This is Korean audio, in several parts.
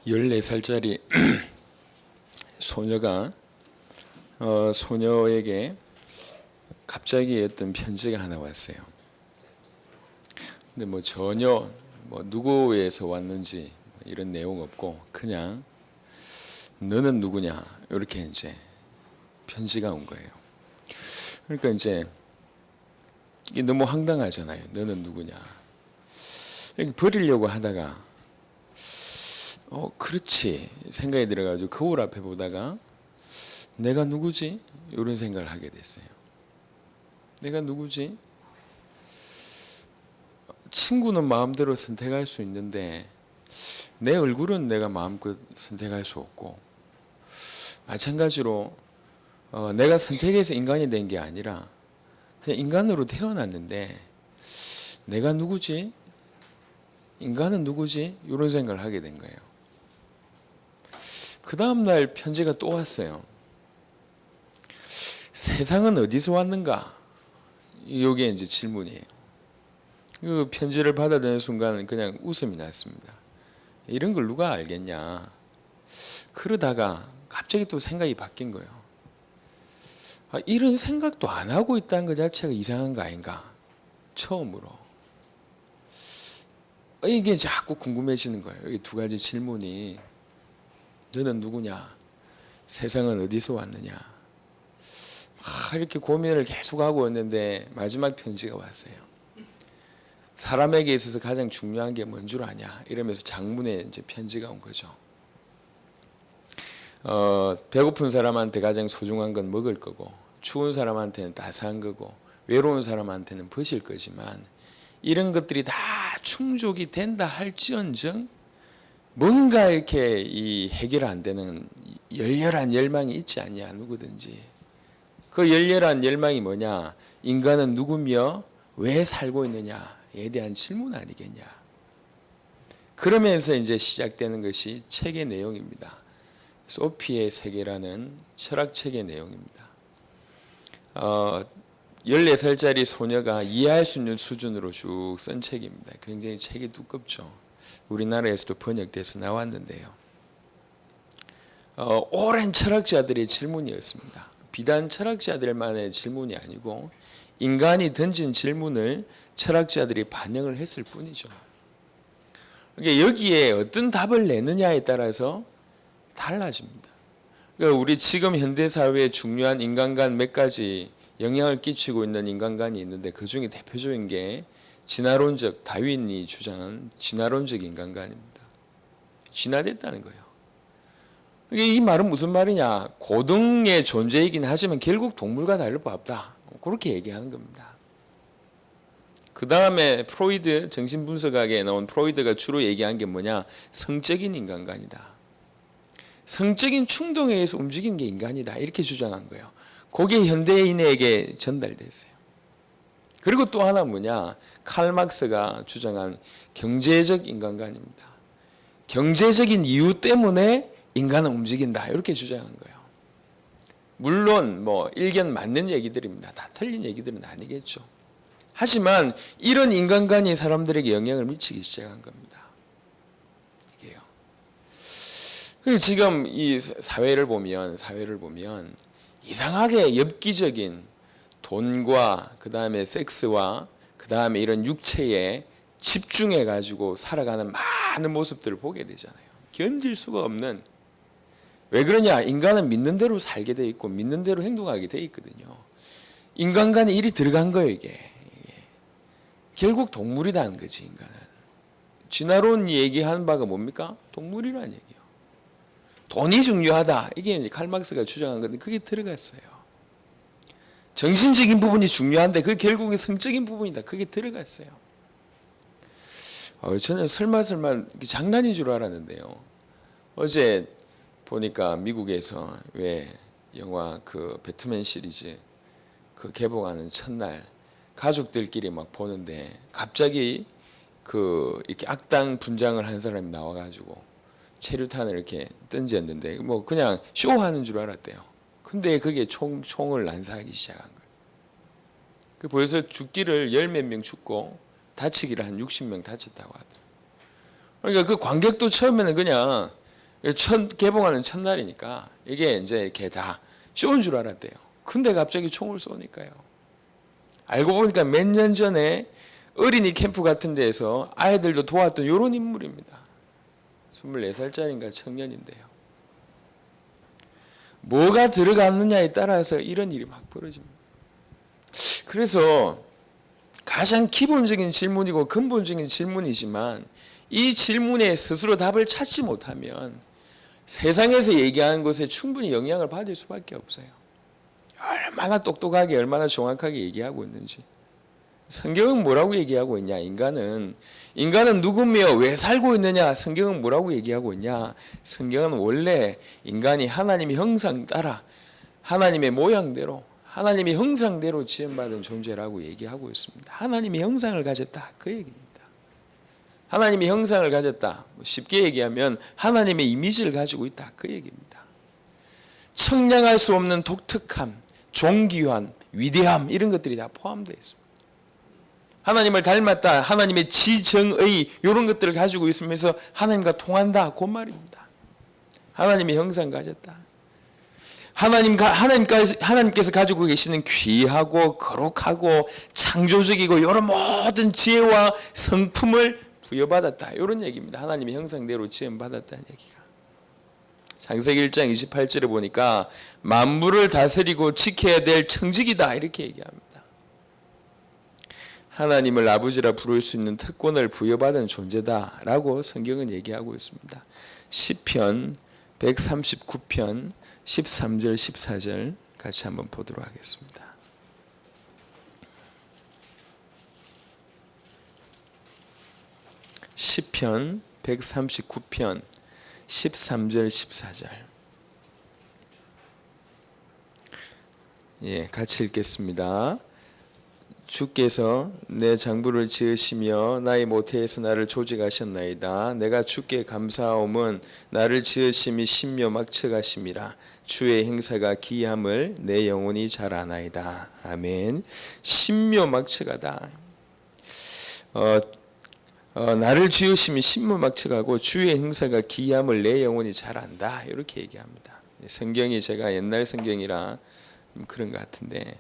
14살짜리 소녀가 소녀에게 갑자기 어떤 편지가 하나 왔어요. 근데 뭐 전혀 누구에서 왔는지 이런 내용 없고 그냥 너는 누구냐 이렇게 이제 편지가 온 거예요. 그러니까 이제 이게 너무 황당하잖아요. 너는 누구냐 이렇게 버리려고 하다가 그렇지 생각이 들어가지고 거울 앞에 보다가 내가 누구지? 이런 생각을 하게 됐어요. 내가 누구지? 친구는 마음대로 선택할 수 있는데 내 얼굴은 내가 마음껏 선택할 수 없고, 마찬가지로 내가 선택해서 인간이 된 게 아니라 그냥 인간으로 태어났는데 내가 누구지? 인간은 누구지? 이런 생각을 하게 된 거예요. 그 다음날 편지가 또 왔어요. 세상은 어디서 왔는가? 이게 이제 질문이에요. 그 편지를 받아드는 순간 그냥 웃음이 났습니다. 이런 걸 누가 알겠냐? 그러다가 갑자기 또 생각이 바뀐 거예요. 이런 생각도 안 하고 있다는 것 자체가 이상한 거 아닌가? 처음으로. 이게 자꾸 궁금해지는 거예요. 이 두 가지 질문이. 너는 누구냐? 세상은 어디서 왔느냐? 이렇게 고민을 계속하고 있는데 마지막 편지가 왔어요. 사람에게 있어서 가장 중요한 게 뭔 줄 아냐? 이러면서 장문의 이제 편지가 온 거죠. 배고픈 사람한테 가장 소중한 건 먹을 거고, 추운 사람한테는 따스한 거고, 외로운 사람한테는 벗을 거지만, 이런 것들이 다 충족이 된다 할지언정 뭔가 이렇게 이 해결 안 되는 열렬한 열망이 있지 않냐, 누구든지. 그 열렬한 열망이 뭐냐? 인간은 누구며 왜 살고 있느냐에 대한 질문 아니겠냐. 그러면서 이제 시작되는 것이 책의 내용입니다. 소피의 세계라는 철학책의 내용입니다. 14살짜리 소녀가 이해할 수 있는 수준으로 쭉 쓴 책입니다. 굉장히 책이 두껍죠. 우리나라에서도 번역돼서 나왔는데요. 오랜 철학자들의 질문이었습니다. 비단 철학자들만의 질문이 아니고 인간이 던진 질문을 철학자들이 반영을 했을 뿐이죠. 그러니까 여기에 어떤 답을 내느냐에 따라서 달라집니다. 그러니까 우리 지금 현대사회에 중요한 인간관 몇 가지 영향을 끼치고 있는 인간관이 있는데 그 중에 대표적인 게 진화론적, 다윈이 주장한 진화론적 인간관입니다. 진화됐다는 거예요. 이 말은 무슨 말이냐? 고등의 존재이긴 하지만 결국 동물과 다를 바 없다. 그렇게 얘기하는 겁니다. 그 다음에 프로이드, 정신분석학에 나온 프로이드가 주로 얘기한 게 뭐냐? 성적인 인간관이다. 성적인 충동에 의해서 움직이는 게 인간이다. 이렇게 주장한 거예요. 그게 현대인에게 전달됐어요. 그리고 또 하나 뭐냐? 칼 막스가 주장한 경제적 인간관입니다. 경제적인 이유 때문에 인간은 움직인다. 이렇게 주장한 거예요. 물론 일견 맞는 얘기들입니다. 다 틀린 얘기들은 아니겠죠. 하지만 이런 인간관이 사람들에게 영향을 미치기 시작한 겁니다. 이게요. 그리고 지금 이 사회를 보면 이상하게 엽기적인 돈과 그 다음에 섹스와 그 다음에 이런 육체에 집중해 가지고 살아가는 많은 모습들을 보게 되잖아요. 견딜 수가 없는. 왜 그러냐? 인간은 믿는 대로 살게 돼 있고 믿는 대로 행동하게 돼 있거든요. 인간간에 일이 들어간 거예요. 이게 결국 동물이라는 거지. 인간은 진화론 얘기하는 바가 뭡니까? 동물이라는 얘기예요. 돈이 중요하다. 이게 칼 막스가 주장한 건데 그게 들어갔어요. 정신적인 부분이 중요한데 그게 결국은 성적인 부분이다. 그게 들어갔어요. 저는 설마 장난인 줄 알았는데요. 어제 보니까 미국에서 왜 영화 그 배트맨 시리즈 그 개봉하는 첫날 가족들끼리 막 보는데 갑자기 이렇게 악당 분장을 한 사람이 나와가지고 체류탄을 이렇게 던졌는데 그냥 쇼하는 줄 알았대요. 근데 그게 총을 난사하기 시작한 거예요. 벌써 죽기를 10몇 명 죽고 다치기를 한 60명 다쳤다고 하더라고요. 그러니까 그 관객도 처음에는 그냥 개봉하는 첫날이니까 이게 이제 이렇게 다 쇼인 줄 알았대요. 근데 갑자기 총을 쏘니까요. 알고 보니까 몇 년 전에 어린이 캠프 같은 데에서 아이들도 도왔던 이런 인물입니다. 24살짜리인가 청년인데요. 뭐가 들어갔느냐에 따라서 이런 일이 막 벌어집니다. 그래서 가장 기본적인 질문이고 근본적인 질문이지만 이 질문에 스스로 답을 찾지 못하면 세상에서 얘기하는 것에 충분히 영향을 받을 수밖에 없어요. 얼마나 똑똑하게 얼마나 정확하게 얘기하고 있는지. 성경은 뭐라고 얘기하고 있냐? 인간은 누구며 왜 살고 있느냐? 성경은 뭐라고 얘기하고 있냐? 성경은 원래 인간이 하나님의 형상 따라 하나님의 모양대로 하나님의 형상대로 지음받은 존재라고 얘기하고 있습니다. 하나님의 형상을 가졌다 그 얘기입니다. 하나님의 형상을 가졌다. 쉽게 얘기하면 하나님의 이미지를 가지고 있다 그 얘기입니다. 청량할 수 없는 독특함, 존귀함, 위대함 이런 것들이 다 포함되어 있습니다. 하나님을 닮았다. 하나님의 지정의 이런 것들을 가지고 있으면서 하나님과 통한다. 그 말입니다. 하나님의 형상 가졌다. 하나님께서 가지고 계시는 귀하고 거룩하고 창조적이고 이런 모든 지혜와 성품을 부여받았다. 이런 얘기입니다. 하나님의 형상대로 지음받았다는 얘기가. 창세기 1장 28절에 보니까 만물을 다스리고 지켜야 될 청직이다. 이렇게 얘기합니다. 하나님을 아버지라 부를 수 있는 특권을 부여받은 존재다라고 성경은 얘기하고 있습니다. 시편 139편 13절 14절 같이 한번 보도록 하겠습니다. 시편 139편 13절 14절 같이 읽겠습니다. 주께서 내 장부를 지으시며 나의 모태에서 나를 조직하셨나이다. 내가 주께 감사하옴은 나를 지으심이 신묘막측하심이라. 주의 행사가 기이함을 내 영혼이 잘 아나이다. 아멘. 신묘막측하다. 나를 지으심이 신묘막측하고 주의 행사가 기이함을 내 영혼이 잘 안다. 이렇게 얘기합니다. 성경이 제가 옛날 성경이라 그런 것 같은데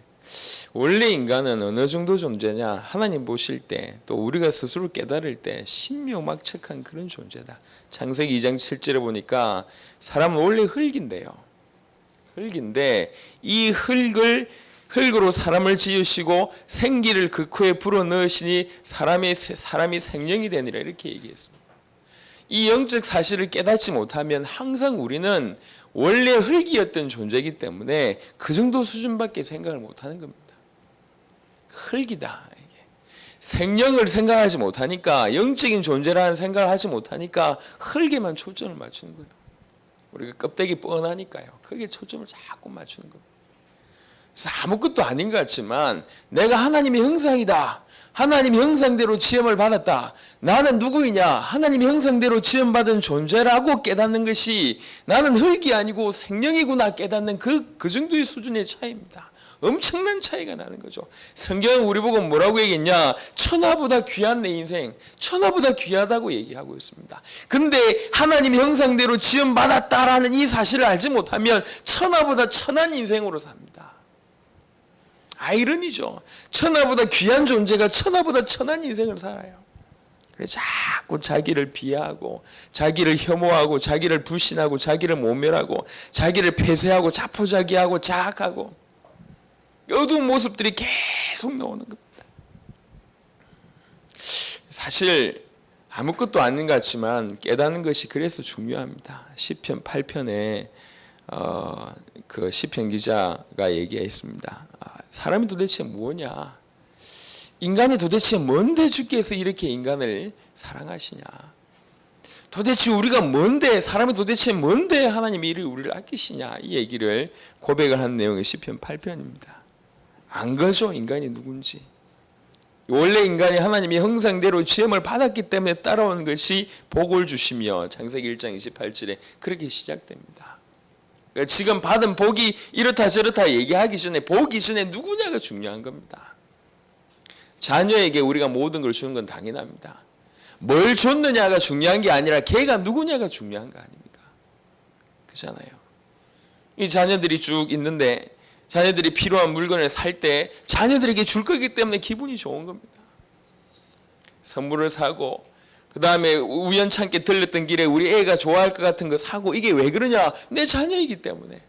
원래 인간은 어느 정도 존재냐? 하나님 보실 때 또 우리가 스스로 깨달을 때 신묘막측한 그런 존재다. 창세기 2장 7절에 보니까 사람은 원래 흙인데요. 흙인데 이 흙으로 사람을 지으시고 생기를 그 코에 불어넣으시니 사람이 생명이 되니라 이렇게 얘기했습니다. 이 영적 사실을 깨닫지 못하면 항상 우리는 원래 흙이었던 존재이기 때문에 그 정도 수준밖에 생각을 못하는 겁니다. 흙이다. 이게. 생명을 생각하지 못하니까 영적인 존재라는 생각을 하지 못하니까 흙에만 초점을 맞추는 거예요. 우리가 껍데기 뻔하니까요. 거기에 초점을 자꾸 맞추는 겁니다. 그래서 아무것도 아닌 것 같지만 내가 하나님의 형상이다. 하나님의 형상대로 지음을 받았다. 나는 누구이냐? 하나님의 형상대로 지음받은 존재라고 깨닫는 것이 나는 흙이 아니고 생명이구나 깨닫는 그 정도의 수준의 차이입니다. 엄청난 차이가 나는 거죠. 성경은 우리 보고 뭐라고 얘기했냐? 천하보다 귀한 내 인생, 천하보다 귀하다고 얘기하고 있습니다. 근데 하나님의 형상대로 지음받았다라는 이 사실을 알지 못하면 천하보다 천한 인생으로 삽니다. 아이러니죠. 천하보다 귀한 존재가 천하보다 천한 인생을 살아요. 그래서 자꾸 자기를 비하하고 자기를 혐오하고 자기를 불신하고 자기를 모멸하고 자기를 폐쇄하고 자포자기하고 자학하고 어두운 모습들이 계속 나오는 겁니다. 사실 아무것도 아닌 것 같지만 깨닫는 것이 그래서 중요합니다. 시편 8편에 그 시편 기자가 얘기했습니다. 사람이 도대체 뭐냐? 인간이 도대체 뭔데 주께서 이렇게 인간을 사랑하시냐? 도대체 우리가 뭔데, 사람이 도대체 뭔데 하나님이 우리를 아끼시냐? 이 얘기를 고백을 한 내용이 시편 8편입니다. 안 거죠, 인간이 누군지. 원래 인간이 하나님의 형상대로 지음을 받았기 때문에 따라온 것이 복을 주시며 창세기 1장 28절에 그렇게 시작됩니다. 그러니까 지금 받은 복이 이렇다 저렇다 얘기하기 전에 복이 전에 누구냐가 중요한 겁니다. 자녀에게 우리가 모든 걸 주는 건 당연합니다. 뭘 줬느냐가 중요한 게 아니라 걔가 누구냐가 중요한 거 아닙니까? 그렇잖아요. 이 자녀들이 쭉 있는데 자녀들이 필요한 물건을 살 때 자녀들에게 줄 거기 때문에 기분이 좋은 겁니다. 선물을 사고 그 다음에 우연찮게 들렸던 길에 우리 애가 좋아할 것 같은 거 사고 이게 왜 그러냐? 내 자녀이기 때문에.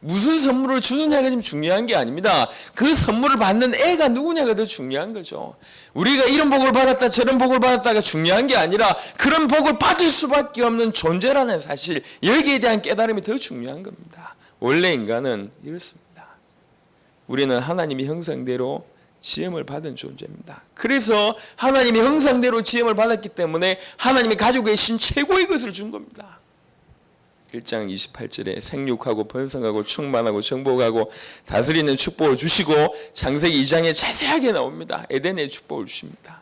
무슨 선물을 주느냐가 좀 중요한 게 아닙니다. 그 선물을 받는 애가 누구냐가 더 중요한 거죠. 우리가 이런 복을 받았다 저런 복을 받았다가 중요한 게 아니라 그런 복을 받을 수밖에 없는 존재라는 사실, 여기에 대한 깨달음이 더 중요한 겁니다. 원래 인간은 이렇습니다. 우리는 하나님의 형상대로 지음을 받은 존재입니다. 그래서 하나님의 형상대로 지음을 받았기 때문에 하나님이 가지고 계신 최고의 것을 준 겁니다. 1장 28절에 생육하고 번성하고 충만하고 정복하고 다스리는 축복을 주시고, 창세기 2장에 자세하게 나옵니다. 에덴의 축복을 주십니다.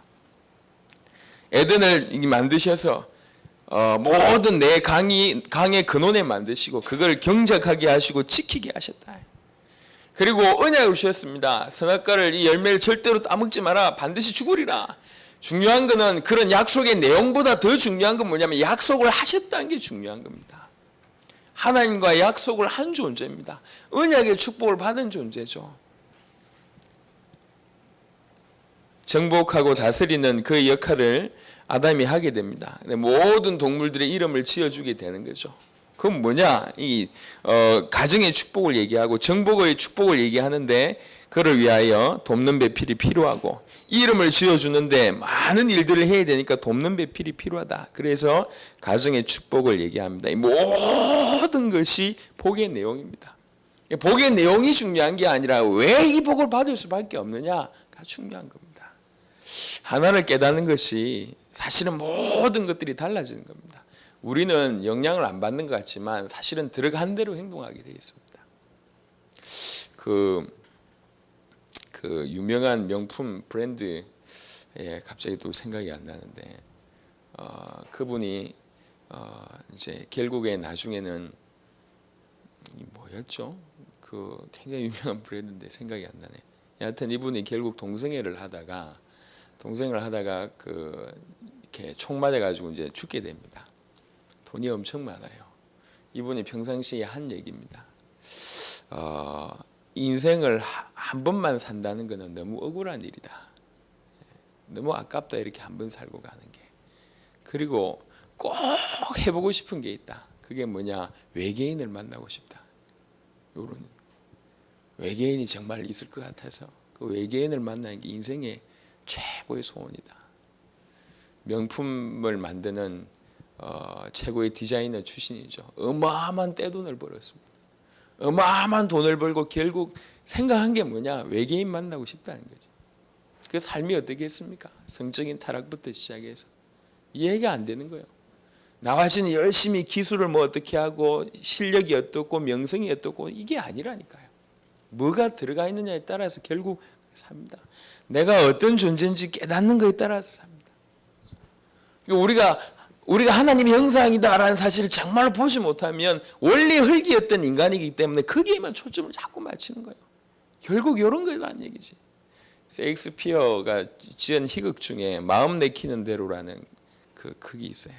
에덴을 만드셔서 모든 내 강의 근원에 만드시고 그걸 경작하게 하시고 지키게 하셨다. 그리고 언약을 주셨습니다. 선악과를 이 열매를 절대로 따먹지 마라. 반드시 죽으리라. 중요한 것은 그런 약속의 내용보다 더 중요한 건 뭐냐면 약속을 하셨다는 게 중요한 겁니다. 하나님과 약속을 한 존재입니다. 언약의 축복을 받은 존재죠. 정복하고 다스리는 그 역할을 아담이 하게 됩니다. 모든 동물들의 이름을 지어주게 되는 거죠. 그건 뭐냐? 가정의 축복을 얘기하고 정복의 축복을 얘기하는데, 그를 위하여 돕는 배필이 필요하고 이름을 지어주는데 많은 일들을 해야 되니까 돕는 배필이 필요하다. 그래서 가정의 축복을 얘기합니다. 이 모든 것이 복의 내용입니다. 복의 내용이 중요한 게 아니라 왜 이 복을 받을 수밖에 없느냐가 중요한 겁니다. 하나를 깨닫는 것이 사실은 모든 것들이 달라지는 겁니다. 우리는 영향을 안 받는 것 같지만 사실은 들어간 대로 행동하게 되어 있습니다. 그 유명한 명품 브랜드, 갑자기 또 생각이 안 나는데, 그분이 이제 결국에 나중에는 뭐였죠? 그 굉장히 유명한 브랜드인데 생각이 안 나네. 여하튼 이분이 결국 동성애를 하다가 이렇게 총 맞아 가지고 이제 죽게 됩니다. 돈이 엄청 많아요. 이분이 평상시에 한 얘기입니다. 인생을 한 번만 산다는 것은 너무 억울한 일이다. 너무 아깝다, 이렇게 한 번 살고 가는 게. 그리고 꼭 해보고 싶은 게 있다. 그게 뭐냐? 외계인을 만나고 싶다. 요런 외계인이 정말 있을 것 같아서 그 외계인을 만나는 게 인생의 최고의 소원이다. 명품을 만드는 최고의 디자이너 출신이죠. 어마어마한 떼돈을 벌었습니다. 어마어마한 돈을 벌고 결국 생각한 게 뭐냐? 외계인 만나고 싶다는 거죠. 그 삶이 어떻겠습니까? 성적인 타락부터 시작해서 이해가 안 되는 거예요. 나와서는 열심히 기술을 뭐 어떻게 하고 실력이 어떻고 명성이 어떻고 이게 아니라니까요. 뭐가 들어가 있느냐에 따라서 결국 삽니다. 내가 어떤 존재인지 깨닫는 것에 따라서 삽니다. 우리가 하나님의 형상이다라는 사실을 정말로 보지 못하면 원래 흙이었던 인간이기 때문에 거기에만 초점을 자꾸 맞추는 거예요. 결국 이런 거라는 얘기지. 셰익스피어가 지은 희극 중에 마음 내키는 대로라는 그 극이 있어요.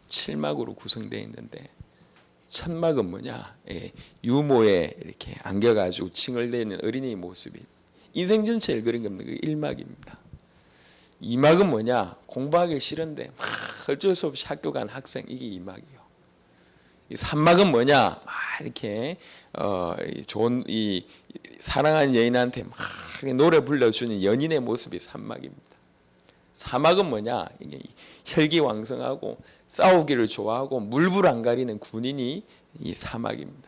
7막으로 구성되어 있는데 첫 막은 뭐냐? 유모에 이렇게 안겨가지고 칭얼대는 어린이의 모습이 인생 전체를 그린 겁니다. 그 1막입니다. 2막은 뭐냐? 공부하기 싫은데 막 어쩔 수 없이 학교 간 학생, 이게 2막이요. 3막은 뭐냐? 막 이렇게 좋은 이 사랑하는 여인한테 막 노래 불러주는 연인의 모습이 3막입니다. 4막은 뭐냐? 이게 혈기왕성하고 싸우기를 좋아하고 물불 안 가리는 군인이 이 4막입니다.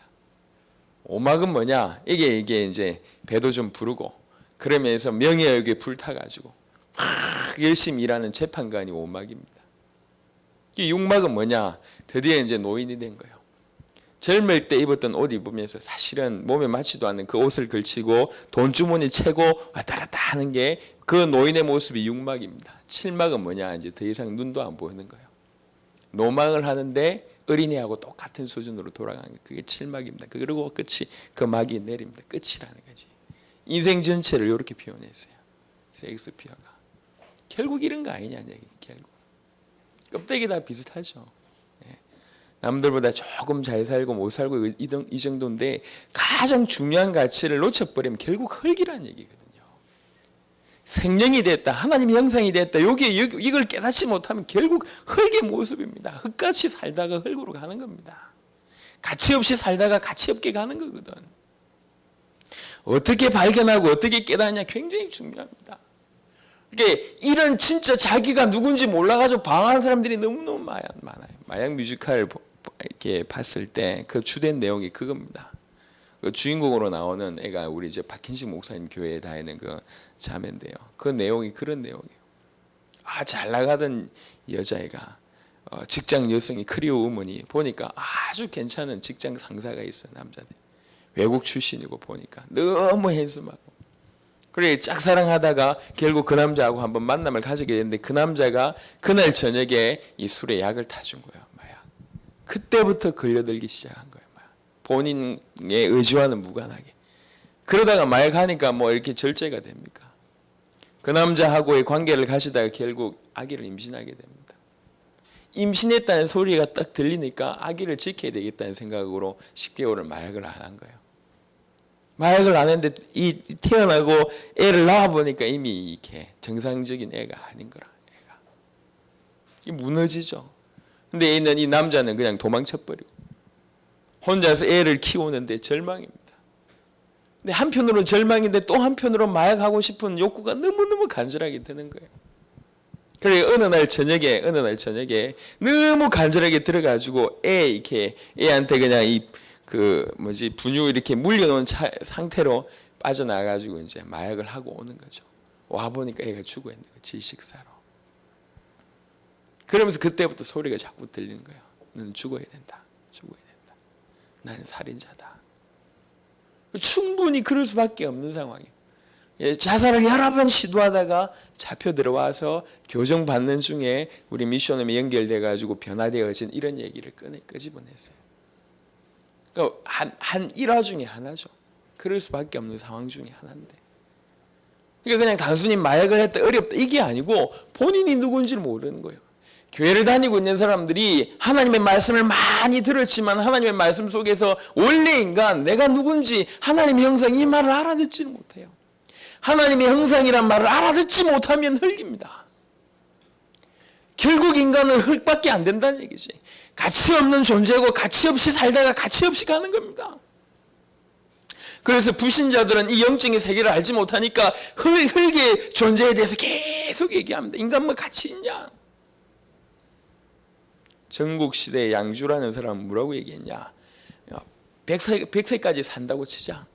5막은 뭐냐? 이게 이제 배도 좀 부르고 그러면서 명예욕에 불타가지고 막 열심히 일하는 재판관이 5막입니다. 이 6막은 뭐냐? 드디어 이제 노인이 된 거예요. 젊을 때 입었던 옷 입으면서 사실은 몸에 맞지도 않는 그 옷을 걸치고 돈주머니 채고 왔다 갔다 하는 게 그 노인의 모습이 6막입니다. 7막은 뭐냐? 이제 더 이상 눈도 안 보이는 거예요. 노망을 하는데 어린애하고 똑같은 수준으로 돌아가는 게 그게 7막입니다. 그리고 끝이 그 막이 내립니다. 끝이라는 거지. 인생 전체를 이렇게 표현했어요. 셰익스피어가. 결국 이런 거 아니냐는 얘기죠. 결국 껍데기 다 비슷하죠. 남들보다 조금 잘 살고 못 살고 이 정도인데 가장 중요한 가치를 놓쳐버리면 결국 흙이라는 얘기거든요. 생명이 됐다, 하나님의 형상이 됐다, 이걸 깨닫지 못하면 결국 흙의 모습입니다. 흙같이 살다가 흙으로 가는 겁니다. 가치 없이 살다가 가치 없게 가는 거거든. 어떻게 발견하고 어떻게 깨닫냐 굉장히 중요합니다. 이게 이런 진짜 자기가 누군지 몰라가지고 방황하는 사람들이 너무너무 많아요. 마약 뮤지컬 이렇게 봤을 때 그 주된 내용이 그겁니다. 그 주인공으로 나오는 애가 우리 이제 박힌식 목사님 교회에 다니는 그 자매인데요. 그 내용이 그런 내용이에요. 잘 나가던 여자애가 직장 여성이 커리어 우먼이 보니까 아주 괜찮은 직장 상사가 있어. 남자들 외국 출신이고 보니까 너무 핸섬하고 그래 짝사랑하다가 결국 그 남자하고 한번 만남을 가지게 됐는데 그 남자가 그날 저녁에 이 술에 약을 타준 거예요. 마약. 그때부터 걸려들기 시작한 거예요. 마약. 본인의 의지와는 무관하게. 그러다가 마약 하니까 뭐 이렇게 절제가 됩니까? 그 남자하고의 관계를 가시다가 결국 아기를 임신하게 됩니다. 임신했다는 소리가 딱 들리니까 아기를 지켜야 되겠다는 생각으로 10개월을 마약을 안 한 거예요. 마약을 안 했는데 태어나고 애를 낳아보니까 이미 이렇게 정상적인 애가 아닌 거라. 애가. 이 무너지죠. 근데 이 남자는 그냥 도망쳐버리고 혼자서 애를 키우는데 절망입니다. 근데 한편으로는 절망인데 또 한편으로 마약하고 싶은 욕구가 너무너무 간절하게 드는 거예요. 그래 어느 날 저녁에 너무 간절하게 들어가지고 애한테 그냥 분유 이렇게 물려놓은 상태로 빠져나가지고 이제 마약을 하고 오는 거죠. 와 보니까 애가 죽어 있는 거예요. 질식사로. 그러면서 그때부터 소리가 자꾸 들리는 거예요. 너는 죽어야 된다. 나는 살인자다. 충분히 그럴 수밖에 없는 상황이에요. 자살을 여러 번 시도하다가 잡혀 들어와서 교정받는 중에 우리 미션홈에 연결돼가지고 변화되어진 이런 얘기를 끄집어냈어요. 그러니까 한 일화 중에 하나죠. 그럴 수밖에 없는 상황 중에 하나인데. 그러니까 그냥 단순히 마약을 했다 어렵다 이게 아니고 본인이 누군지를 모르는 거예요. 교회를 다니고 있는 사람들이 하나님의 말씀을 많이 들었지만 하나님의 말씀 속에서 원래 인간 내가 누군지 하나님의 형상 이 말을 알아듣지를 못해요. 하나님의 형상이란 말을 알아듣지 못하면 흙입니다. 결국 인간은 흙밖에 안 된다는 얘기지. 가치 없는 존재고 가치 없이 살다가 가치 없이 가는 겁니다. 그래서 불신자들은 이 영적인 세계를 알지 못하니까 흙의 존재에 대해서 계속 얘기합니다. 인간 뭐 가치 있냐? 전국시대의 양주라는 사람은 뭐라고 얘기했냐? 100세까지 산다고 치자.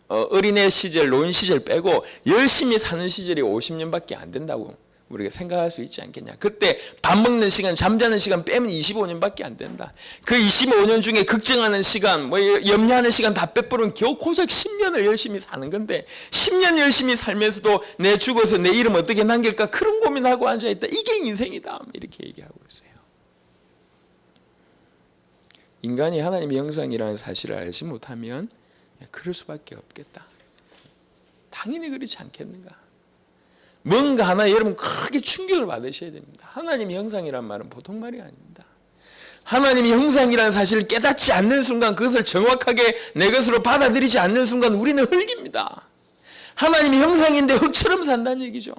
어린애 시절, 노인 시절 빼고 열심히 사는 시절이 50년밖에 안 된다고 우리가 생각할 수 있지 않겠냐. 그때 밥 먹는 시간, 잠자는 시간 빼면 25년밖에 안 된다. 그 25년 중에 걱정하는 시간, 염려하는 시간 다 빼버리면 겨우 고작 10년을 열심히 사는 건데 10년 열심히 살면서도 내 죽어서 내 이름 어떻게 남길까 그런 고민하고 앉아있다. 이게 인생이다. 이렇게 얘기하고 있어요. 인간이 하나님의 형상이라는 사실을 알지 못하면 그럴 수밖에 없겠다. 당연히 그렇지 않겠는가. 뭔가 하나 여러분 크게 충격을 받으셔야 됩니다. 하나님의 형상이란 말은 보통 말이 아닙니다. 하나님의 형상이라는 사실을 깨닫지 않는 순간 그것을 정확하게 내 것으로 받아들이지 않는 순간 우리는 흙입니다. 하나님의 형상인데 흙처럼 산다는 얘기죠.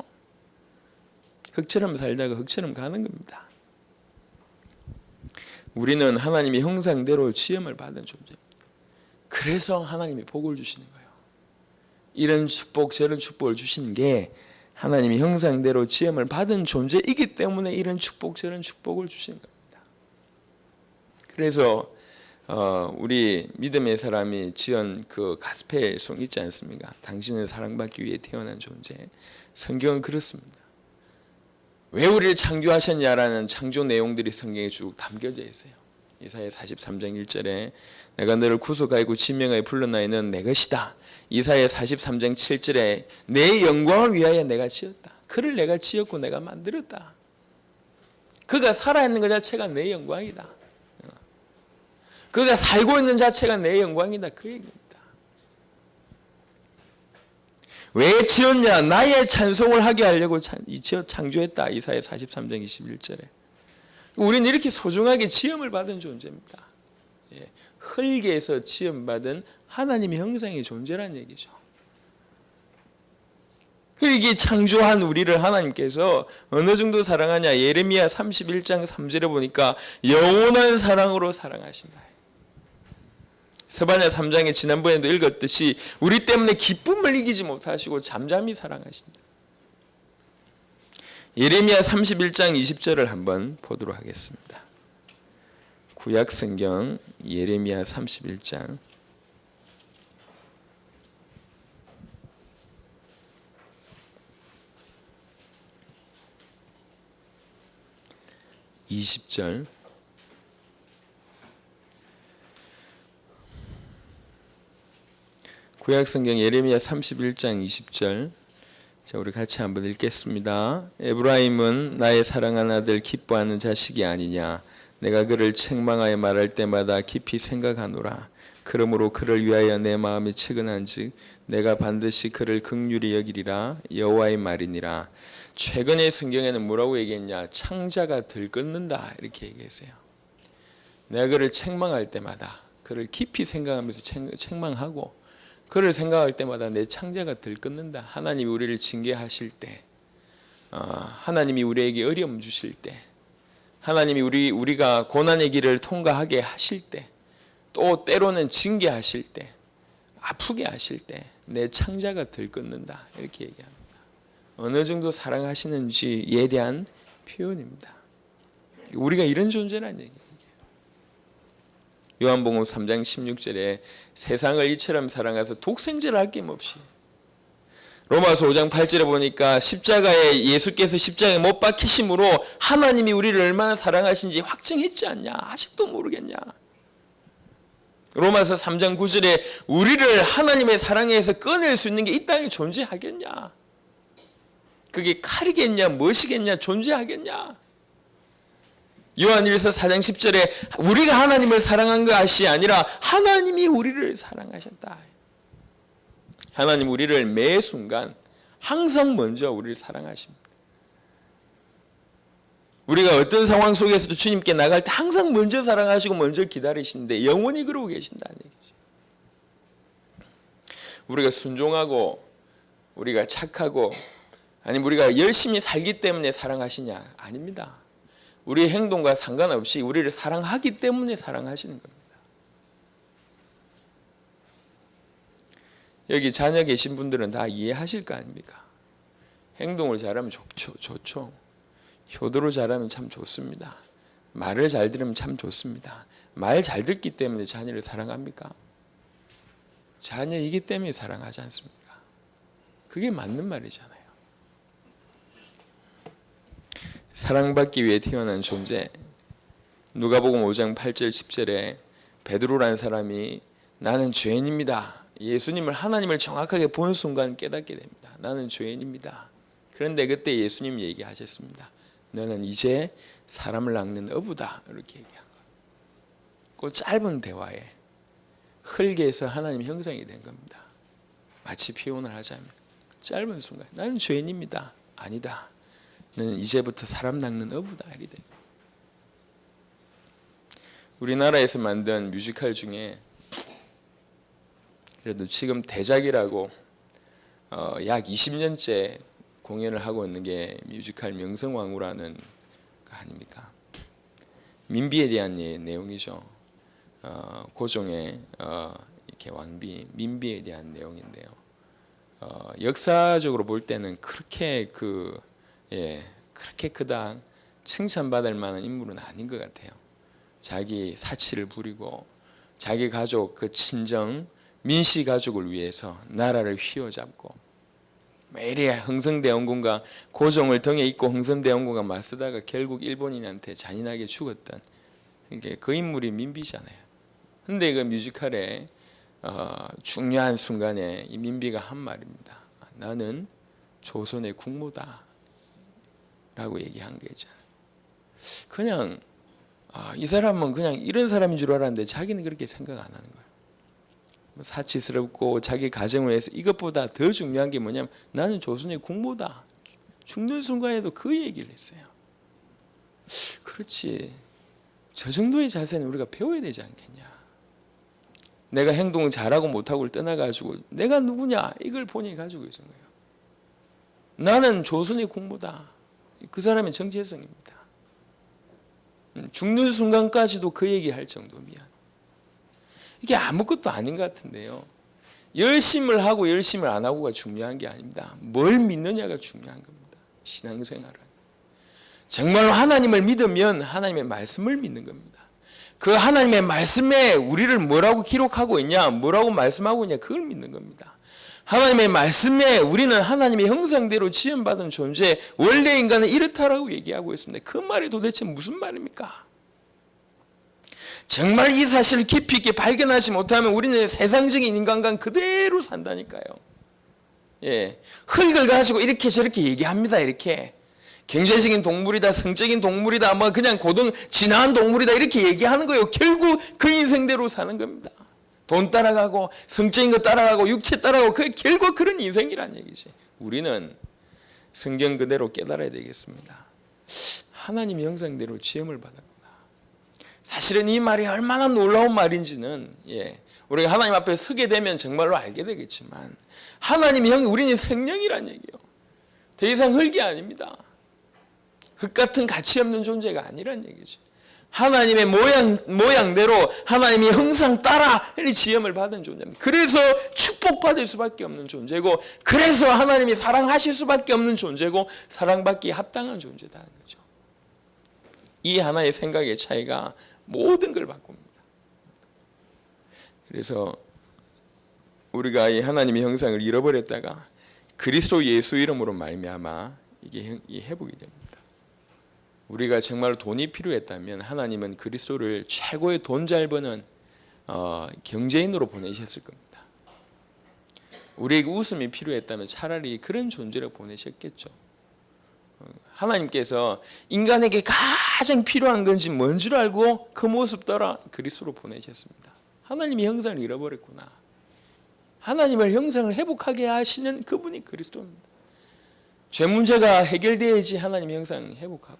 흙처럼 살다가 흙처럼 가는 겁니다. 우리는 하나님의 형상대로 지음을 받은 존재입니다. 그래서 하나님이 복을 주시는 거예요. 이런 축복 저런 축복을 주시는 게 하나님의 형상대로 지음을 받은 존재이기 때문에 이런 축복 저런 축복을 주시는 겁니다. 그래서 우리 믿음의 사람이 지은 그 가스펠송 있지 않습니까? 당신은 사랑받기 위해 태어난 존재. 성경은 그렇습니다. 왜 우리를 창조하셨냐라는 창조 내용들이 성경에 쭉 담겨져 있어요. 이사야 43장 1절에 내가 너를 구속하고 지명하여 불러나이는 내 것이다. 이사야 43장 7절에 내 영광을 위하여 내가 지었다. 그를 내가 지었고 내가 만들었다. 그가 살아있는 것 자체가 내 영광이다. 그가 살고 있는 자체가 내 영광이다. 그 얘기입니다. 왜 지었냐? 나의 찬송을 하게 하려고 창조했다. 이사야 43장 21절에. 우리는 이렇게 소중하게 지음을 받은 존재입니다. 예, 흙에서 지음받은 하나님의 형상의 존재란 얘기죠. 이게 창조한 우리를 하나님께서 어느 정도 사랑하냐? 예레미야 31장 3절에 보니까 영원한 사랑으로 사랑하신다. 스바냐 3장에 지난번에도 읽었듯이 우리 때문에 기쁨을 이기지 못하시고 잠잠히 사랑하신다. 예레미야 31장 20절을 한번 보도록 하겠습니다. 구약성경 예레미야 31장 20절. 구약성경 예레미야 31장 20절. 자, 우리 같이 한번 읽겠습니다. 에브라임은 나의 사랑하는 아들 기뻐하는 자식이 아니냐. 내가 그를 책망하여 말할 때마다 깊이 생각하노라. 그러므로 그를 위하여 내 마음이 측은한즉 내가 반드시 그를 긍휼히 여기리라. 여호와의 말이니라. 최근의 성경에는 뭐라고 얘기했냐? 창자가 들끓는다 이렇게 얘기했어요. 내가 그를 책망할 때마다 그를 깊이 생각하면서 책망하고 그를 생각할 때마다 내 창자가 들끓는다. 하나님이 우리를 징계하실 때, 하나님이 우리에게 어려움 주실 때, 하나님이 우리가 고난의 길을 통과하게 하실 때, 또 때로는 징계하실 때, 아프게 하실 때 내 창자가 들끓는다 이렇게 얘기합니다. 어느 정도 사랑하시는지에 대한 표현입니다. 우리가 이런 존재라는 얘기예요. 요한복음 3장 16절에 세상을 이처럼 사랑해서 독생자를 아낌없이, 로마서 5장 8절에 보니까 십자가에 예수께서 십자가에 못 박히심으로 하나님이 우리를 얼마나 사랑하신지 확증했지 않냐? 아직도 모르겠냐? 로마서 3장 9절에 우리를 하나님의 사랑에서 꺼낼 수 있는 게 이 땅에 존재하겠냐? 그게 칼이겠냐, 무엇이겠냐, 존재하겠냐? 요한일서 4장 10절에 우리가 하나님을 사랑한 것이 아니라 하나님이 우리를 사랑하셨다. 하나님 우리를 매 순간 항상 먼저 우리를 사랑하십니다. 우리가 어떤 상황 속에서도 주님께 나갈 때 항상 먼저 사랑하시고 먼저 기다리시는데 영원히 그러고 계신다는 얘기죠. 우리가 순종하고 우리가 착하고 아니면 우리가 열심히 살기 때문에 사랑하시냐? 아닙니다. 우리의 행동과 상관없이 우리를 사랑하기 때문에 사랑하시는 겁니다. 여기 자녀 계신 분들은 다 이해하실 거 아닙니까? 행동을 잘하면 좋죠. 효도를 잘하면 참 좋습니다. 말을 잘 들으면 참 좋습니다. 말 잘 듣기 때문에 자녀를 사랑합니까? 자녀이기 때문에 사랑하지 않습니까? 그게 맞는 말이잖아요. 사랑받기 위해 태어난 존재. 누가복음 5장 8절 10절에 베드로라는 사람이 나는 죄인입니다. 예수님을 하나님을 정확하게 본 순간 깨닫게 됩니다. 나는 죄인입니다. 그런데 그때 예수님 얘기하셨습니다. 너는 이제 사람을 낚는 어부다. 이렇게 얘기한 거예요. 그 짧은 대화에 흙에서 하나님 형상이 된 겁니다. 마치 표현을 하자면 짧은 순간 나는 죄인입니다. 아니다. 너는 이제부터 사람 낚는 어부다. 이래 돼요. 우리나라에서 만든 뮤지컬 중에 그래도 지금 대작이라고 약 20년째 공연을 하고 있는 게 뮤지컬 명성황후라는 거 아닙니까? 민비에 대한 내용이죠. 고종의 이렇게 왕비 민비에 대한 내용인데요. 역사적으로 볼 때는 그렇게 그렇게 그닥 칭찬받을 만한 인물은 아닌 것 같아요. 자기 사치를 부리고 자기 가족 그 친정 민씨 가족을 위해서 나라를 휘어잡고 매일에 흥선대원군과 고종을 등에 입고 흥선대원군과 맞서다가 결국 일본인한테 잔인하게 죽었던 그 인물이 민비잖아요. 근데 그 뮤지컬의 중요한 순간에 이 민비가 한 말입니다. 나는 조선의 국모다 라고 얘기한 게 있잖아요. 그냥 이 사람은 그냥 이런 사람인 줄 알았는데 자기는 그렇게 생각 안 하는 거예요. 사치스럽고 자기 가정을 위해서 이것보다 더 중요한 게 뭐냐면 나는 조선의 국모다. 죽는 순간에도 그 얘기를 했어요. 그렇지. 저 정도의 자세는 우리가 배워야 되지 않겠냐. 내가 행동을 잘하고 못하고를 떠나가지고 내가 누구냐 이걸 본인이 가지고 있는 거예요. 나는 조선의 국모다. 그 사람의 정체성입니다. 죽는 순간까지도 그 얘기할 정도면 이게 아무것도 아닌 것 같은데요. 열심을 하고 열심을 안 하고가 중요한 게 아닙니다. 뭘 믿느냐가 중요한 겁니다. 신앙생활은. 정말로 하나님을 믿으면 하나님의 말씀을 믿는 겁니다. 그 하나님의 말씀에 우리를 뭐라고 기록하고 있냐, 뭐라고 말씀하고 있냐, 그걸 믿는 겁니다. 하나님의 말씀에 우리는 하나님의 형상대로 지음받은 존재, 원래 인간은 이렇다라고 얘기하고 있습니다. 그 말이 도대체 무슨 말입니까? 정말 이 사실을 깊이 있게 발견하지 못하면 우리는 세상적인 인간관 그대로 산다니까요. 예, 흙을 가지고 이렇게 저렇게 얘기합니다. 이렇게 경제적인 동물이다, 성적인 동물이다, 뭐 그냥 진화한 동물이다 이렇게 얘기하는 거예요. 결국 그 인생대로 사는 겁니다. 돈 따라가고 성적인 거 따라가고 육체 따라가고 결국 그런 인생이란 얘기지. 우리는 성경 그대로 깨달아야 되겠습니다. 하나님의 형상대로 지음을 받았구나. 사실은 이 말이 얼마나 놀라운 말인지는 우리가 하나님 앞에 서게 되면 정말로 알게 되겠지만 하나님의 우리는 생명이란 얘기예요. 더 이상 흙이 아닙니다. 흙 같은 가치 없는 존재가 아니란 얘기죠. 하나님의 모양대로 하나님의 형상 따라 지음을 받은 존재입니다. 그래서 축복받을 수밖에 없는 존재고, 그래서 하나님이 사랑하실 수밖에 없는 존재고, 사랑받기에 합당한 존재다 하는 거죠. 이 하나의 생각의 차이가 모든 걸 바꿉니다. 그래서 우리가 이 하나님의 형상을 잃어버렸다가 그리스도 예수 이름으로 말미암아 이게 회복이 됩니다. 우리가 정말 돈이 필요했다면 하나님은 그리스도를 최고의 돈 잘 버는 경제인으로 보내셨을 겁니다. 우리에게 웃음이 필요했다면 차라리 그런 존재로 보내셨겠죠. 하나님께서 인간에게 가장 필요한 건지 뭔 줄 알고 그 모습 따라 그리스도로 보내셨습니다. 하나님의 형상을 잃어버렸구나. 하나님의 형상을 회복하게 하시는 그분이 그리스도입니다. 죄 문제가 해결돼야지 하나님의 형상을 회복하고,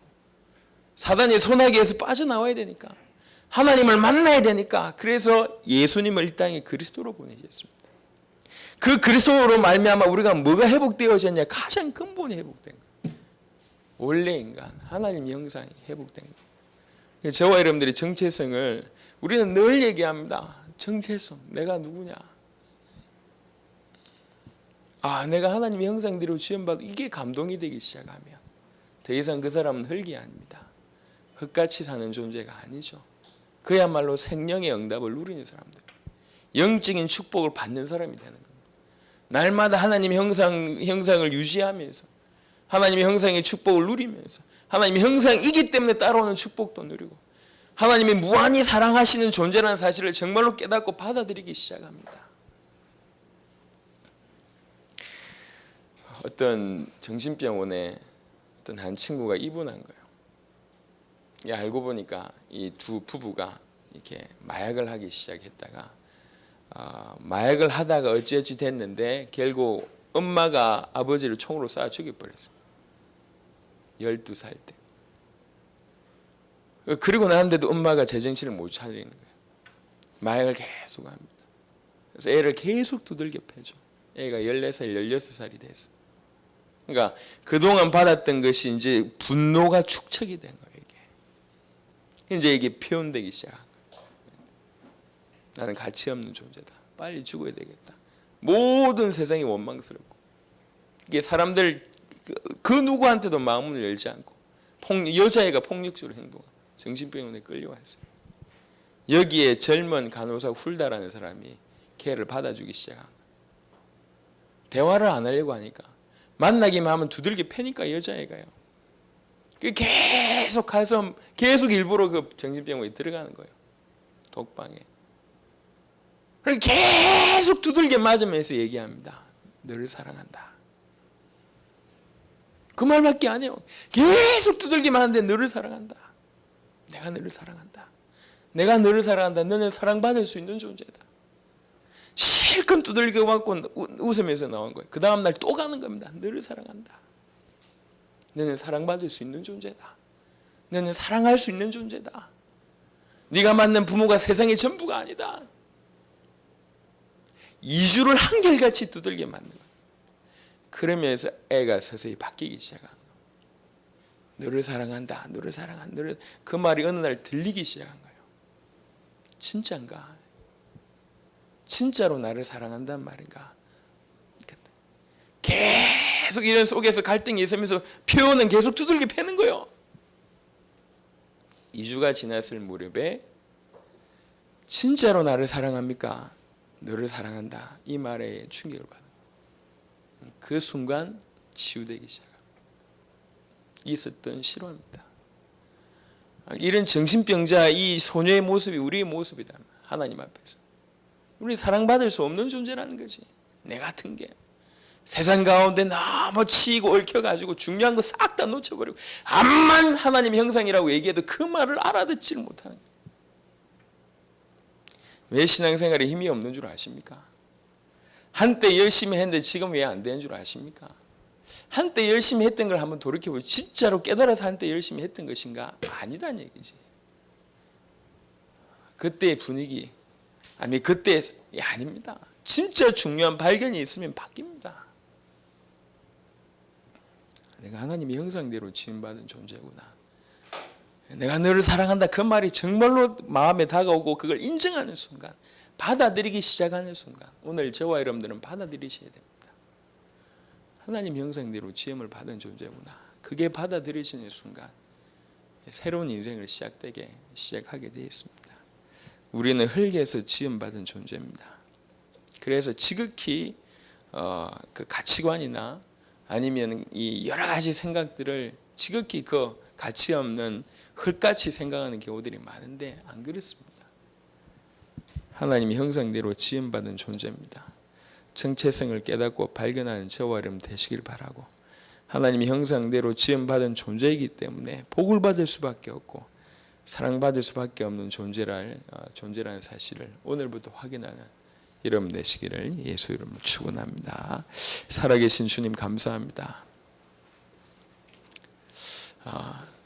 사단의 소나기에서 빠져나와야 되니까, 하나님을 만나야 되니까, 그래서 예수님을 이 땅에 그리스도로 보내셨습니다. 그 그리스도로 말미암아 우리가 뭐가 회복되어졌냐? 가장 근본이 회복된 거예요. 원래 인간, 하나님의 형상이 회복된 거예요. 저와 여러분들이 정체성을 우리는 늘 얘기합니다. 정체성, 내가 누구냐? 내가 하나님의 형상대로 지음받아, 이게 감동이 되기 시작하면 더 이상 그 사람은 흙이 아닙니다. 흙같이 사는 존재가 아니죠. 그야말로 생명의 응답을 누리는 사람들, 영적인 축복을 받는 사람이 되는 겁니다. 날마다 하나님의 형상을 유지하면서 하나님의 형상의 축복을 누리면서 하나님의 형상이기 때문에 따라오는 축복도 누리고 하나님이 무한히 사랑하시는 존재라는 사실을 정말로 깨닫고 받아들이기 시작합니다. 어떤 정신병원에 어떤 한 친구가 입원한 거예요. 알고 보니까 이 두 부부가 이렇게 마약을 하기 시작했다가 마약을 하다가 어찌어찌 됐는데 결국 엄마가 아버지를 총으로 쏴 죽여버렸어요. 12살 때. 그리고 나는데도 엄마가 제정신을 못 차리는 거예요. 마약을 계속 합니다. 그래서 애를 계속 두들겨 패죠. 애가 14살, 16살이 됐어요. 그러니까 그동안 받았던 것이 이제 분노가 축적이 된 거예요. 이제 이게 표현되기 시작한 거예요. 나는 가치 없는 존재다. 빨리 죽어야 되겠다. 모든 세상이 원망스럽고, 이게 사람들 그 누구한테도 마음을 열지 않고 여자애가 폭력적으로 행동하고 정신병원에 끌려왔어요. 여기에 젊은 간호사 훌다라는 사람이 걔를 받아주기 시작한 거예요. 대화를 안 하려고 하니까, 만나기만 하면 두들겨 패니까 여자애가요. 계속 가서 계속 일부러 그 정신병원에 들어가는 거예요. 독방에. 그리고 계속 두들겨 맞으면서 얘기합니다. 너를 사랑한다. 그 말밖에 안 해요. 계속 두들기만 하는데 너를 사랑한다. 내가 너를 사랑한다. 내가 너를 사랑한다. 너는 사랑받을 수 있는 존재다. 실컷 두들겨 맞고 웃으면서 나온 거예요. 그 다음 날 또 가는 겁니다. 너를 사랑한다. 너는 사랑받을 수 있는 존재다. 너는 사랑할 수 있는 존재다. 네가 만난 부모가 세상의 전부가 아니다. 이주를 한결같이 두들겨 맞는 거예요. 그러면서 애가 서서히 바뀌기 시작한 거예요. 너를 사랑한다. 너를 사랑한다. 너를, 그 말이 어느 날 들리기 시작한 거예요. 진짜인가? 진짜로 나를 사랑한다는 말인가? 계속 이런 속에서 갈등이 있으면서 표현은 계속 두들겨 패는 거예요. 2주가 지났을 무렵에 진짜로 나를 사랑합니까? 너를 사랑한다. 이 말에 충격을 받은 거예요. 그 순간 치유되기 시작합니다. 있었던 실화입니다. 이런 정신병자 이 소녀의 모습이 우리의 모습이다. 하나님 앞에서. 우리 사랑받을 수 없는 존재라는 거지. 내 같은 게. 세상 가운데 너무 치이고 얽혀가지고 중요한 거 싹 다 놓쳐버리고 암만 하나님 형상이라고 얘기해도 그 말을 알아듣지를 못하는 거예요. 왜 신앙생활에 힘이 없는 줄 아십니까? 한때 열심히 했는데 지금 왜 안 되는 줄 아십니까? 한때 열심히 했던 걸 한번 돌이켜보면 진짜로 깨달아서 한때 열심히 했던 것인가? 아니다는 얘기지. 그때의 분위기 아니 그때 아닙니다. 진짜 중요한 발견이 있으면 바뀝니다. 내가 하나님의 형상대로 지음받은 존재구나. 내가 너를 사랑한다 그 말이 정말로 마음에 다가오고 그걸 인정하는 순간, 받아들이기 시작하는 순간, 오늘 저와 여러분들은 받아들이셔야 됩니다. 하나님 형상대로 지음을 받은 존재구나. 그게 받아들여지는 순간 새로운 인생을 시작하게 되어 있습니다. 우리는 흙에서 지음받은 존재입니다. 그래서 지극히 그 가치관이나 아니면 이 여러 가지 생각들을 지극히 그 가치 없는 흙같이 생각하는 경우들이 많은데 안 그렇습니다. 하나님의 형상대로 지음받은 존재입니다. 정체성을 깨닫고 발견하는 저와 여러분 되시길 바라고, 하나님의 형상대로 지음받은 존재이기 때문에 복을 받을 수밖에 없고 사랑받을 수밖에 없는 존재라는 사실을 오늘부터 확인하는 여러분 되시기를 예수 이름으로 축원합니다. 살아계신 주님 감사합니다.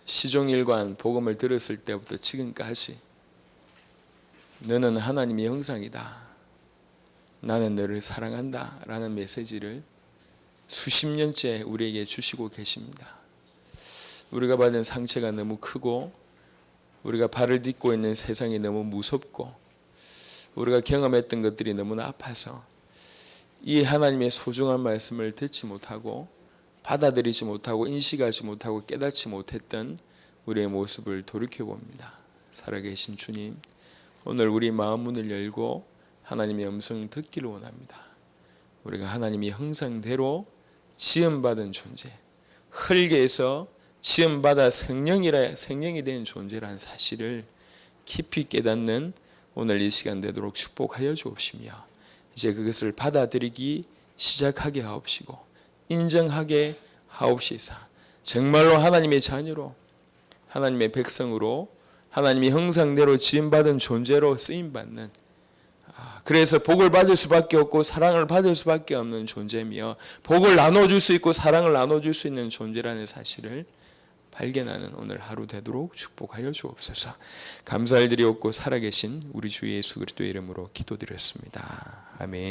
시종일관 복음을 들었을 때부터 지금까지 너는 하나님의 형상이다, 나는 너를 사랑한다 라는 메시지를 수십 년째 우리에게 주시고 계십니다. 우리가 받은 상처가 너무 크고 우리가 발을 딛고 있는 세상이 너무 무섭고 우리가 경험했던 것들이 너무나 아파서 이 하나님의 소중한 말씀을 듣지 못하고 받아들이지 못하고 인식하지 못하고 깨닫지 못했던 우리의 모습을 돌이켜봅니다. 살아계신 주님, 오늘 우리 마음 문을 열고 하나님의 음성을 듣기를 원합니다. 우리가 하나님의 형상대로 지음받은 존재, 흙에서 지음받아 생명이 된 존재라는 사실을 깊이 깨닫는 오늘 이 시간 되도록 축복하여 주옵시며 이제 그것을 받아들이기 시작하게 하옵시고 인정하게 하옵시사 정말로 하나님의 자녀로, 하나님의 백성으로, 하나님의 형상대로 지음받은 존재로 쓰임받는, 그래서 복을 받을 수밖에 없고 사랑을 받을 수밖에 없는 존재며 복을 나눠줄 수 있고 사랑을 나눠줄 수 있는 존재라는 사실을 발견하는 오늘 하루 되도록 축복하여 주옵소서. 감사를 드리옵고 살아계신 우리 주 예수 그리스도의 이름으로 기도드렸습니다. 아멘.